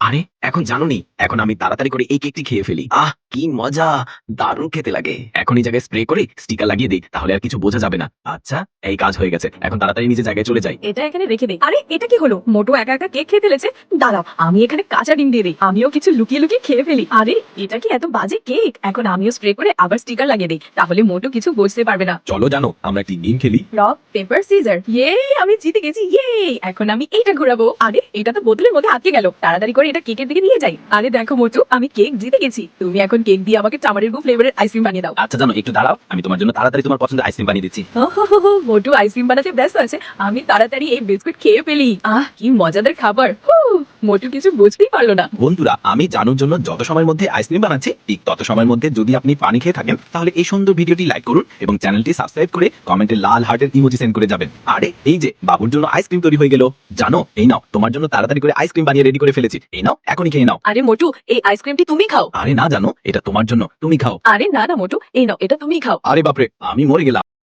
আরে এখন জানোনি, এখন আমি তাড়াতাড়ি করে এই কেকটি খেয়ে ফেলি। আহ কি মজা, দারুণ খেতে লাগে। এখন এই জায়গায় স্প্রে করে স্টিকার লাগিয়ে দিই, তাহলে আর কিছু বোঝা যাবে না। আচ্ছা, এই কাজ হয়ে গেছে। এখন তাড়াতাড়ি নিজের জায়গায় চলে যাই। এটা এখানে রেখে দে। আরে এটা কি হলো? মোটু একা একা কেক খেয়ে ফেলেছে। দাঁড়াও, আমি এখানে কাঁচা ডিম দিয়ে দিই। আমিও কিছু লুকিয়ে লুকিয়ে খেয়ে ফেলি। আরে এটা কি এত বাজে কেক? এখন আমিও স্প্রে করে আবার স্টিকার লাগিয়ে দিই, তাহলে মোটু কিছু বুঝতে পারবে না। চলো জানো, আমরা একটি গেম খেলি। Rock paper scissor. ইয়ে, আমি জিতে গেছি। ইয়ে, এখন আমি এইটা ঘোরাবো। আরে এটা তো বোতলের মধ্যে আটকে গেল। তাড়াতাড়ি করে এটা কেকের দিকে নিয়ে যাই। আরে দেখো মোটু, আমি কেক জিতে গেছি। তুমি এখন কেক দিয়ে আমাকে চামারিগু ফ্লেভারের আইসক্রিম বানিয়ে দাও। আচ্ছা জানো, একটু দাঁড়াও, আমি তোমার জন্য তাড়াতাড়ি তোমার পছন্দের আইসক্রিম বানিয়ে দিচ্ছি। মোটু আইসক্রিম বানাতে ব্যস্ত আছে, আমি তাড়াতাড়ি এই বিস্কুট খেয়ে ফেলি। আহ কি মজাদার খাবার। মোটু কিছু বুঝতেই পারলো না। বন্ধুরা, আমি জানুর জন্য যত সময়ের মধ্যে আইসক্রিম বানাচ্ছি, ঠিক তত সময়ের মধ্যে যদি আপনি পানি খেয়ে থাকেন, তাহলে এই সুন্দর ভিডিওটি লাইক করুন এবং চ্যানেলটি সাবস্ক্রাইব করে কমেন্টে লাল হার্টের ইমোজি সেন্ড করে যাবেন। আরে এই যে বাবুর জন্য আইসক্রিম তৈরি হয়ে গেল। জানো, এই নাও, তোমার জন্য তাড়াতাড়ি করে আইসক্রিম বানিয়ে রেডি করে ফেলেছি। এই নাও, এখনই খেয়ে নাও। আরে মোটু, এই আইসক্রিমটি তুমি খাও। আরে না জানো, এটা তোমার জন্য, তুমি খাও। আরে না না মোটু, এই নাও, এটা তুমি খাও। আরে বাপরে, আমি মরে গেলাম।